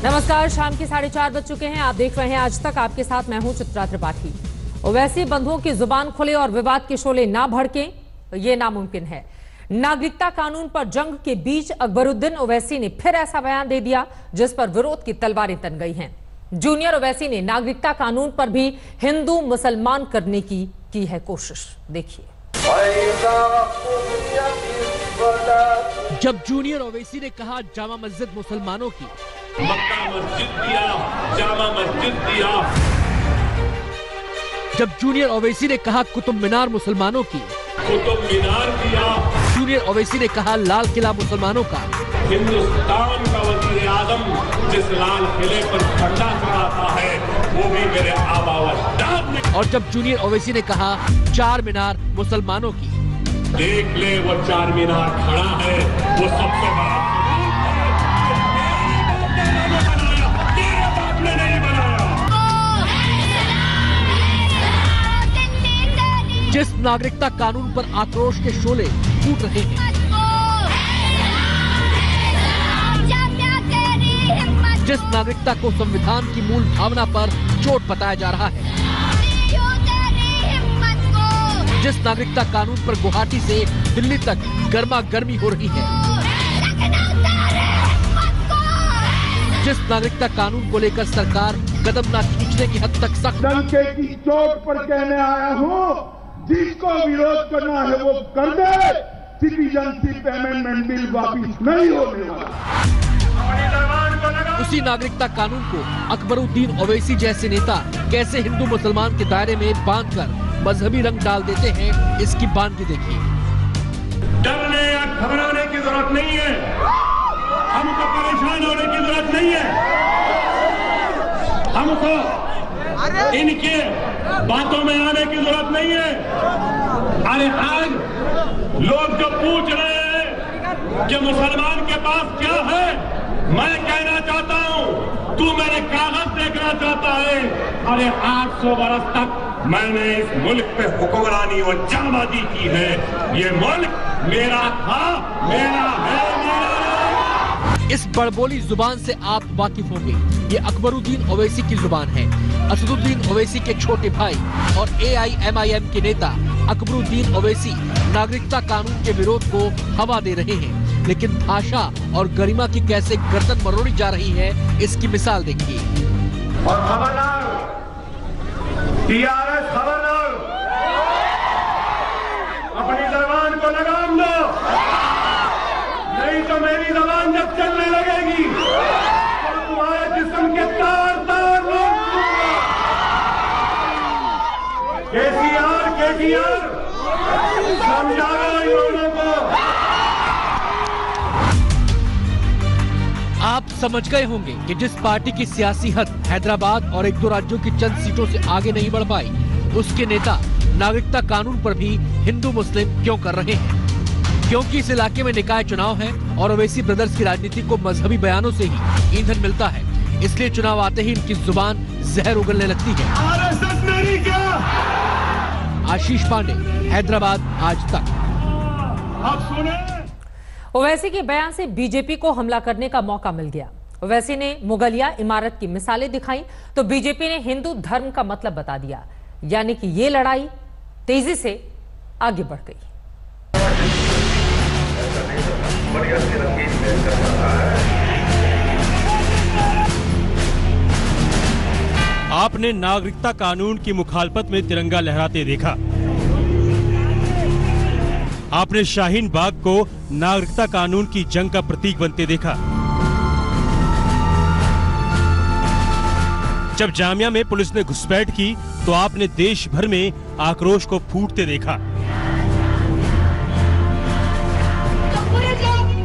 नमस्कार, शाम के 4:30 बज चुके हैं। आप देख रहे हैं आज तक। आपके साथ मैं हूं चित्रा त्रिपाठी। ओवैसी बंधुओं की जुबान खुले और विवाद के शोले ना भड़के, ये नामुमकिन है। नागरिकता कानून पर जंग के बीच अकबरुद्दीन ओवैसी ने फिर ऐसा बयान दे दिया जिस पर विरोध की तलवारें तन गई हैं। जूनियर ओवैसी ने नागरिकता कानून पर भी हिंदू मुसलमान करने की है कोशिश। देखिए। जब जूनियर ओवैसी ने कहा जामा मस्जिद मुसलमानों की, मक्का मस्जिद दिया, जामा मस्जिद दिया। जब जूनियर ओवैसी ने कहा कुतुब मीनार मुसलमानों की, कुतुब मीनार दिया। जूनियर ओवैसी ने कहा लाल किला मुसलमानों का, हिंदुस्तान का वज़ीर आज़म जिस लाल किले पर झंडा चढ़ाता है वो भी मेरे आबा व अजदाद ने। और जब जूनियर ओवैसी ने कहा चार मीनार मुसलमानों की, देख ले वो चार मीनार खड़ा है, वो सबसे बड़ा जिस नागरिकता कानून पर आक्रोश के शोले फूट रहे हैं, जिस नागरिकता को संविधान की मूल भावना पर चोट बताया जा रहा है, जिस नागरिकता कानून पर गुवाहाटी से दिल्ली तक गर्मा गर्मी हो रही है, जिस नागरिकता कानून को लेकर सरकार कदम न खींचने की हद तक सख्त, डंके की चोट पर कहने आया हूँ, जिसको विरोध करना है वो कर दे। सिटीजनशिप अमेंडमेंट बिल वापिस नहीं होने वाला। उसी नागरिकता कानून को अकबरुद्दीन ओवैसी जैसे नेता कैसे हिंदू मुसलमान के दायरे में बांधकर मजहबी रंग डाल देते हैं, इसकी बानगी देखिए। डरने या घबराने की जरूरत नहीं है, हमको परेशान होने की जरूरत नहीं है, हमको इनके बातों में आने की जरूरत नहीं है। अरे आज लोग जो पूछ रहे हैं कि मुसलमान के पास क्या है, मैं कहना चाहता हूं तू मेरे कागज देखना चाहता है। अरे 800 बरस तक मैंने इस मुल्क पे हुक्मरानी और जामादी की है। ये मुल्क मेरा था, मेरा है, मेरा। इस बड़बोली जुबान से आप वाकिफ होंगे। ये अकबरुद्दीन ओवैसी की जुबान है। असदुद्दीन ओवैसी के छोटे भाई और AIMIM के नेता अकबरुद्दीन ओवैसी नागरिकता कानून के विरोध को हवा दे रहे हैं, लेकिन भाषा और गरिमा की कैसे गर्दन मरोड़ी जा रही है, इसकी मिसाल देखिए। और खबरदार, TRS खबरदार, अपनी जबान को लगाम दो, नहीं तो मेरी जबान जब चलने लगेगी तो तुम्हारे जिस्म के तार तार रोक दूंगा। KCR समझाओ इन लोगों को। आप समझ गए होंगे कि जिस पार्टी की सियासी हद हैदराबाद और एक दो राज्यों की चंद सीटों से आगे नहीं बढ़ पाई, उसके नेता नागरिकता कानून पर भी हिंदू मुस्लिम क्यों कर रहे हैं। क्योंकि इस इलाके में निकाय चुनाव है और ओवैसी ब्रदर्स की राजनीति को मजहबी बयानों से ही ईंधन मिलता है, इसलिए चुनाव आते ही इनकी जुबान जहर उगलने लगती है। RSS मेरी क्या? आशीष पांडे, हैदराबाद, आज तक। आप सुने? ओवैसी के बयान से बीजेपी को हमला करने का मौका मिल गया। ओवैसी ने मुगलिया इमारत की मिसालें दिखाई तो बीजेपी ने हिंदू धर्म का मतलब बता दिया, यानी कि ये लड़ाई तेजी से आगे बढ़ गई। आपने नागरिकता कानून की मुखालफत में तिरंगा लहराते देखा। आपने शाहीन बाग को नागरिकता कानून की जंग का प्रतीक बनते देखा। जब जामिया में पुलिस ने घुसपैठ की तो आपने देश भर में आक्रोश को फूटते देखा।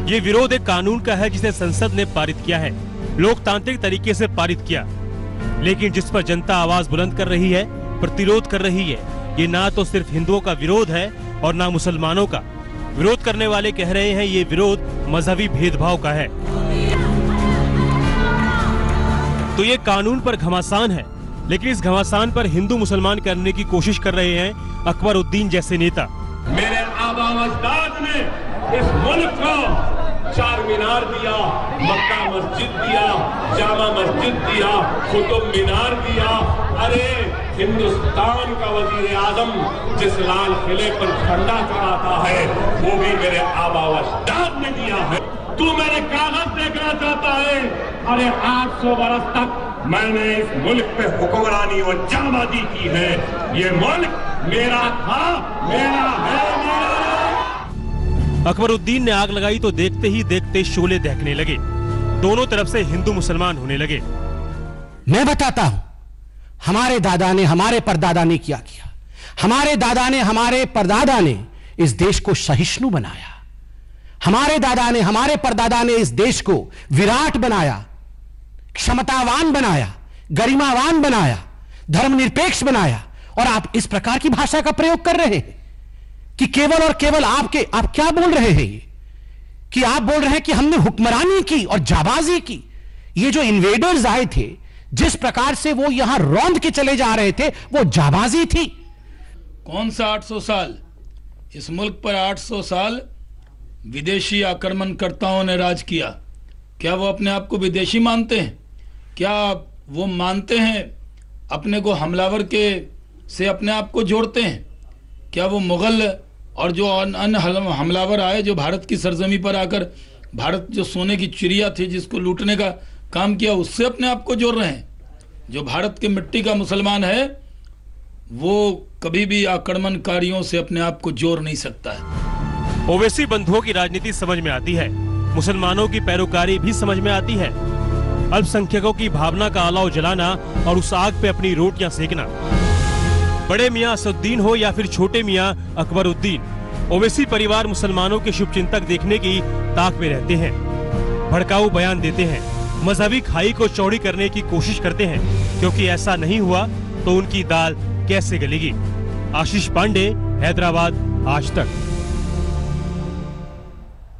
ये विरोध एक कानून का है जिसे संसद ने पारित किया है, लोकतांत्रिक तरीके से पारित किया, लेकिन जिस पर जनता आवाज बुलंद कर रही है, प्रतिरोध कर रही है। ये ना तो सिर्फ हिंदुओं का विरोध है और ना मुसलमानों का। विरोध करने वाले कह रहे हैं ये विरोध मजहबी भेदभाव का है। तो ये कानून पर घमासान है, लेकिन इस घमासान पर हिंदू मुसलमान करने की कोशिश कर रहे हैं अकबरुद्दीन जैसे नेता। मेरे आबा व अजदाद ने इस मुल्क को चार मीनार दिया, मक्का मस्जिद दिया, जामा मस्जिद दिया, कुतुब मीनार दिया। अरे हिंदुस्तान का वजीर आजम जिस लाल किले पर झंडा चढ़ाता है वो भी मेरे आबा व अजदाद ने दिया है। तू मेरे कागज देखना चाहता है? अरे 800 बरस तक मैंने इस मुल्क पे हुक्मरानी और जाबाजी की है। ये मुल्क मेरा था, मेरा है, मेरा है। अकबरुद्दीन ने आग लगाई तो देखते ही देखते शोले दहकने लगे। दोनों तरफ से हिंदू मुसलमान होने लगे। मैं बताता हूं, हमारे दादा ने, हमारे परदादा ने क्या किया। हमारे दादा ने, हमारे परदादा ने इस देश को सहिष्णु बनाया। हमारे दादा ने, हमारे परदादा ने इस देश को विराट बनाया, क्षमतावान बनाया, गरिमावान बनाया, धर्मनिरपेक्ष बनाया। और आप इस प्रकार की भाषा का प्रयोग कर रहे हैं कि केवल और केवल आप क्या बोल रहे हैं? कि आप बोल रहे हैं कि हमने हुक्मरानी की और जाबाजी की। ये जो इन्वेडर्स आए थे, जिस प्रकार से वो यहां रौंद के चले जा रहे थे, वो जाबाजी थी। कौन सा 800 साल? इस मुल्क पर 800 साल विदेशी आक्रमणकर्ताओं ने राज किया। क्या वो अपने आप को विदेशी मानते हैं? क्या वो मानते हैं अपने को हमलावर के से अपने आप को जोड़ते हैं? क्या वो मुगल और जो अन्य हमलावर आए जो भारत की सरजमी पर आकर भारत जो सोने की चिड़िया थी जिसको लूटने का काम किया, उससे अपने आप को जोड़ रहे हैं? जो भारत की मिट्टी का मुसलमान है वो कभी भी आक्रमणकारियों से अपने आप को जोड़ नहीं सकता है। ओवैसी बंधुओं की राजनीति समझ में आती है, मुसलमानों की पैरोकारी भी समझ में आती है। अल्पसंख्यकों की भावना का अलाव जलाना और उस आग पे अपनी रोटियां सेकना। बड़े मियां असदुद्दीन हो या फिर छोटे मियां अकबरुद्दीन, ओवैसी परिवार मुसलमानों के शुभचिंतक देखने की ताक में रहते हैं। भड़काऊ बयान देते हैं, मजहबी खाई को चौड़ी करने की कोशिश करते हैं, क्योंकि ऐसा नहीं हुआ तो उनकी दाल कैसे गलेगी। आशीष पांडे, हैदराबाद, आज तक।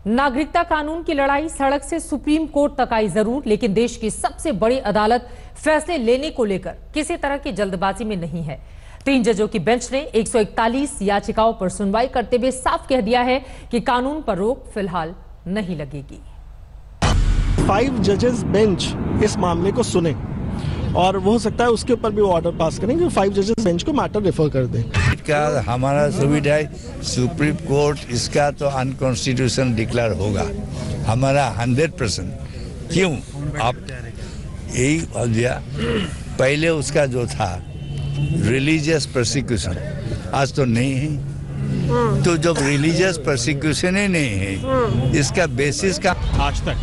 नागरिकता कानून की लड़ाई सड़क से सुप्रीम कोर्ट तक आई जरूर, लेकिन देश की सबसे बड़ी अदालत फैसले लेने को लेकर किसी तरह की जल्दबाजी में नहीं है। 3 जजों की बेंच ने 141 याचिकाओं पर सुनवाई करते हुए साफ कह दिया है कि कानून पर रोक फिलहाल नहीं लगेगी। 5 जजेस बेंच इस मामले को सुने और वो हो सकता है उसके ऊपर भी वो ऑर्डर पास करेंगे। 5 जजेस बेंच को मैटर रेफर कर दें। का हमारा सुविधा है, सुप्रीम कोर्ट इसका तो अनकॉन्स्टिट्यूशनल डिक्लेयर होगा हमारा 100%। क्यों? आप यही दिया पहले उसका जो था रिलीजियस प्रोसिक्यूशन, आज तो नहीं है। तो जब रिलीजियस प्रोसिक्यूशन ही नहीं है, इसका बेसिस का। आज तक